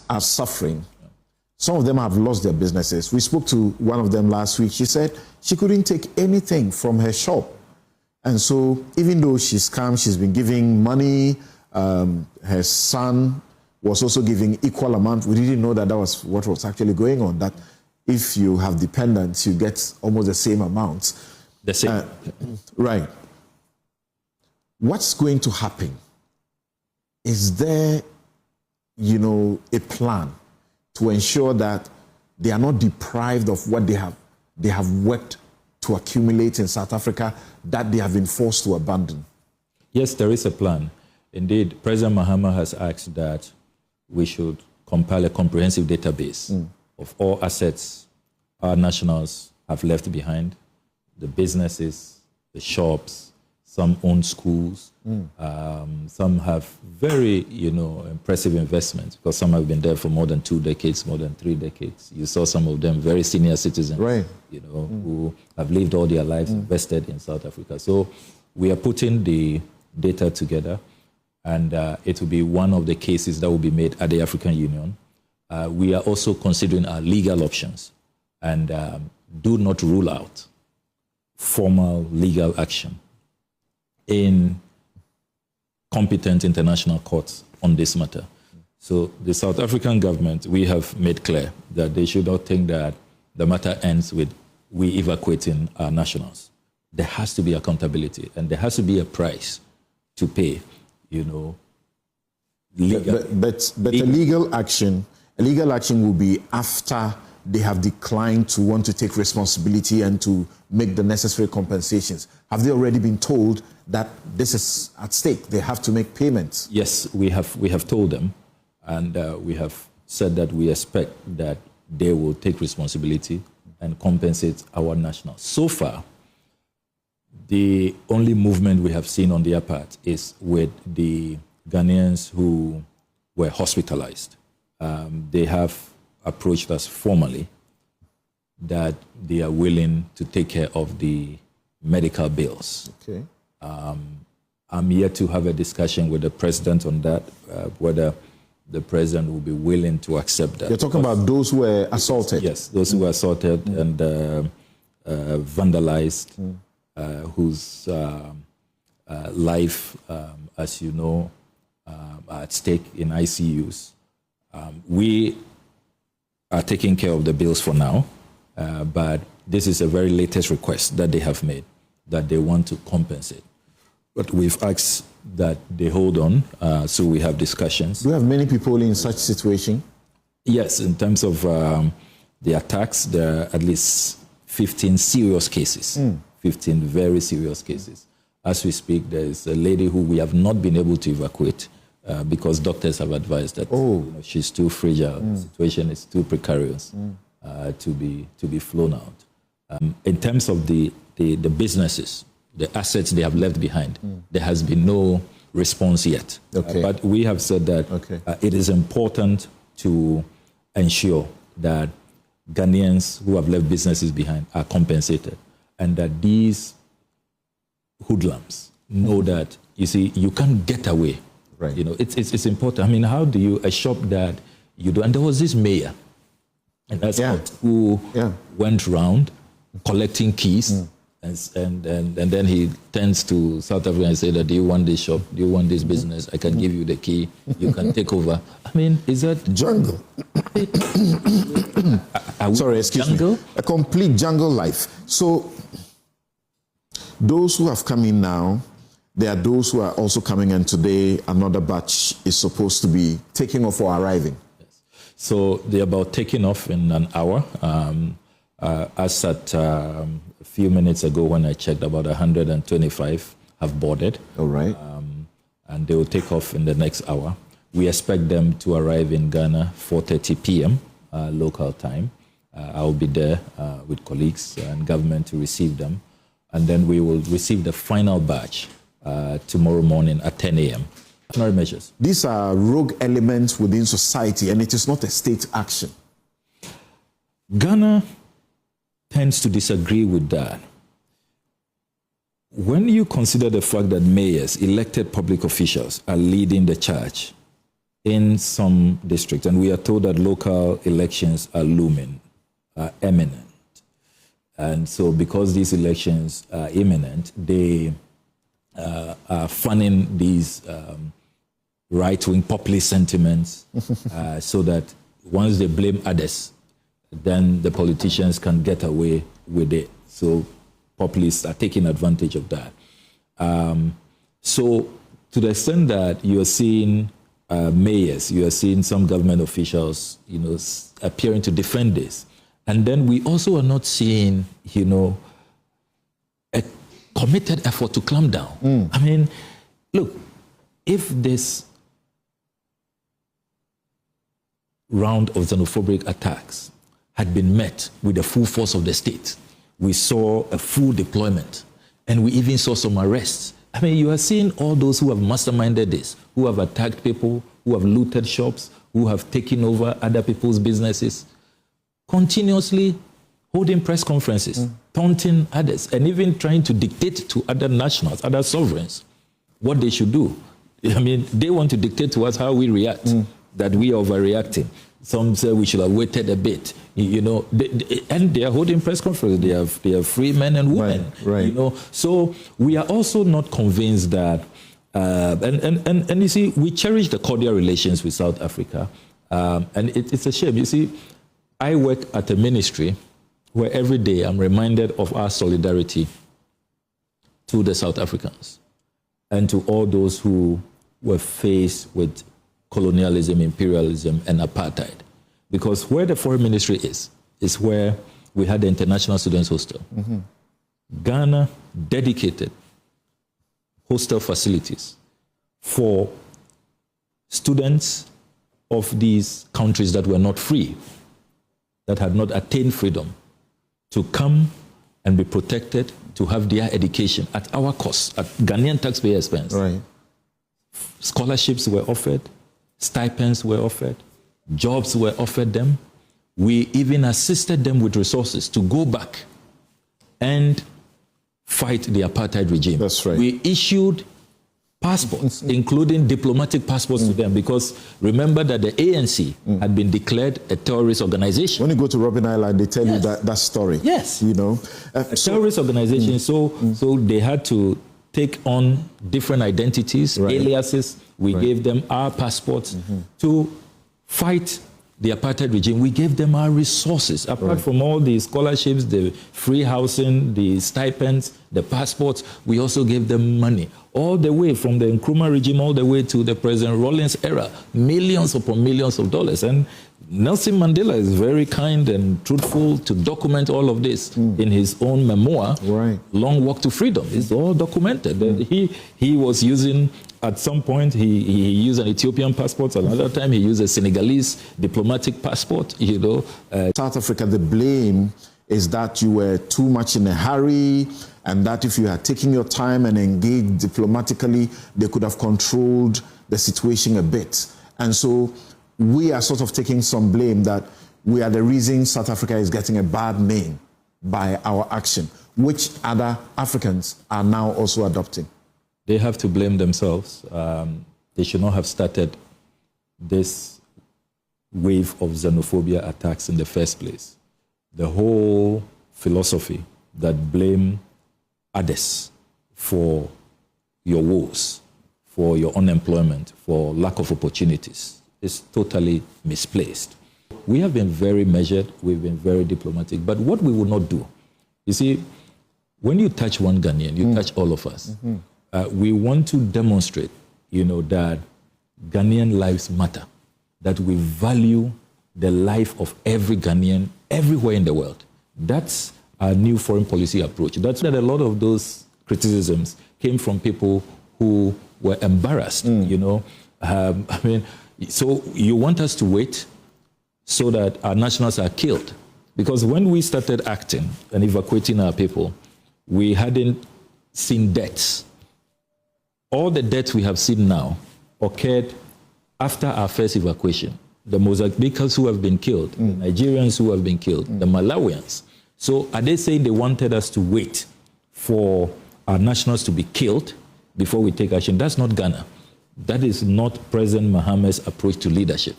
are suffering. Some of them have lost their businesses. We spoke to one of them last week. She said she couldn't take anything from her shop. And so even though she's come, she's been giving money. Her son was also giving equal amount. We didn't know that was what was actually going on, that if you have dependents, you get almost the same amount. The same. Right. What's going to happen? Is there, a plan to ensure that they are not deprived of what they have worked to accumulate in South Africa that they have been forced to abandon? Yes, there is a plan. Indeed, President Mahama has asked that we should compile a comprehensive database of all assets our nationals have left behind, the businesses, the shops, some own schools, some have very, impressive investments because some have been there for more than 2 decades, more than 3 decades. You saw some of them very senior citizens, right, who have lived all their lives invested in South Africa. So we are putting the data together, and it will be one of the cases that will be made at the African Union. We are also considering our legal options and do not rule out formal legal action in competent international courts on this matter. So the South African government, we have made clear that they should not think that the matter ends with we evacuating our nationals. There has to be accountability, and there has to be a price to pay, legal. But a legal action will be after they have declined to want to take responsibility and to make the necessary compensations. Have they already been told that this is at stake? They have to make payments. Yes, we have told them, and we have said that we expect that they will take responsibility and compensate our nationals. So far, the only movement we have seen on their part is with the Ghanaians who were hospitalized. They have approached us formally that they are willing to take care of the medical bills. Okay. I'm yet to have a discussion with the president on that, whether the president will be willing to accept that. You're talking about those who were assaulted? Yes, those who were assaulted and vandalized, whose life, as you know, are at stake in ICUs. We are taking care of the bills for now, but this is a very latest request that they have made, that they want to compensate. But we've asked that they hold on, so we have discussions. Do you have many people in such situation? Yes, in terms of the attacks, there are at least 15 serious cases, 15 very serious cases. As we speak, there is a lady who we have not been able to evacuate because doctors have advised that she's too fragile, the situation is too precarious to be flown out. In terms of the businesses, the assets they have left behind, there has been no response yet. Okay. But we have said that it is important to ensure that Ghanaians who have left businesses behind are compensated, and that these hoodlums know that, you see, you can't get away. Right. It's important. I mean, how do you, a shop that you do, and there was this mayor, and that's who went around collecting keys, and then he turns to South Africa and said that, do you want this shop? Do you want this business? I can give you the key. You can take over. I mean, is that jungle? Sorry, excuse me. A complete jungle life. So those who have come in now, there are those who are also coming in today. Another batch is supposed to be taking off or arriving. Yes. So they're about taking off in an hour. As at a few minutes ago when I checked, about 125 have boarded. All right. And they will take off in the next hour. We expect them to arrive in Ghana 4:30 p.m. Local time. I'll be there with colleagues and government to receive them. And then we will receive the final batch tomorrow morning at 10 a.m. Measures. These are rogue elements within society, and it is not a state action. Ghana tends to disagree with that. When you consider the fact that mayors, elected public officials, are leading the charge in some districts, and we are told that local elections are looming, are imminent. And so because these elections are imminent, they are fanning these right-wing populist sentiments so that once they blame others, then the politicians can get away with it. So populists are taking advantage of that. So to the extent that you are seeing mayors, you are seeing some government officials, appearing to defend this. And then we also are not seeing, a committed effort to clamp down. I mean, look, if this round of xenophobic attacks had been met with the full force of the state, we saw a full deployment, and we even saw some arrests. I mean, you are seeing all those who have masterminded this, who have attacked people, who have looted shops, who have taken over other people's businesses, continuously holding press conferences, taunting others, and even trying to dictate to other nationals, other sovereigns, what they should do. I mean, they want to dictate to us how we react, that we are overreacting. Some say we should have waited a bit, and they are holding press conferences. They are free men and women, right. So we are also not convinced that, and you see, we cherish the cordial relations with South Africa, and it's a shame. You see, I work at a ministry where every day I'm reminded of our solidarity to the South Africans and to all those who were faced with colonialism, imperialism, and apartheid. Because where the foreign ministry is where we had the International Students Hostel. Ghana dedicated hostel facilities for students of these countries that were not free, that had not attained freedom, to come and be protected, to have their education at our cost, at Ghanaian taxpayer expense. Right. Scholarships were offered, stipends were offered, jobs were offered them. We even assisted them with resources to go back and fight the apartheid regime. That's right. We issued passports, including diplomatic passports to them, because remember that the ANC had been declared a terrorist organization. When you go to Robben Island, they tell you that story. Yes. A terrorist organization, so they had to take on different identities, aliases. We gave them our passports to fight the apartheid regime. We gave them our resources, apart from all the scholarships, the free housing, the stipends, the passports. We also gave them money, all the way from the Nkrumah regime all the way to the President Rawlings era, millions upon millions of dollars. And Nelson Mandela is very kind and truthful to document all of this in his own memoir, Long Walk to Freedom. It's all documented. He was using, at some point, he used an Ethiopian passport. Another time, he used a Senegalese diplomatic passport. South Africa, the blame is that you were too much in a hurry, and that if you had taken your time and engaged diplomatically, they could have controlled the situation a bit. And so we are sort of taking some blame that we are the reason South Africa is getting a bad name by our action, which other Africans are now also adopting. They have to blame themselves. They should not have started this wave of xenophobia attacks in the first place. The whole philosophy that blame others for your woes, for your unemployment, for lack of opportunities is totally misplaced. We have been very measured, we've been very diplomatic, but what we will not do, you see, when you touch one Ghanaian, you touch all of us. We want to demonstrate, that Ghanaian lives matter, that we value the life of every Ghanaian everywhere in the world. That's our new foreign policy approach. That's that a lot of those criticisms came from people who were embarrassed, so you want us to wait so that our nationals are killed. Because when we started acting and evacuating our people, we hadn't seen deaths. All the deaths we have seen now occurred after our first evacuation. The Mozambicans who have been killed, the Nigerians who have been killed, the Malawians. So are they saying they wanted us to wait for our nationals to be killed before we take action? That's not Ghana. That is not President Mohammed's approach to leadership.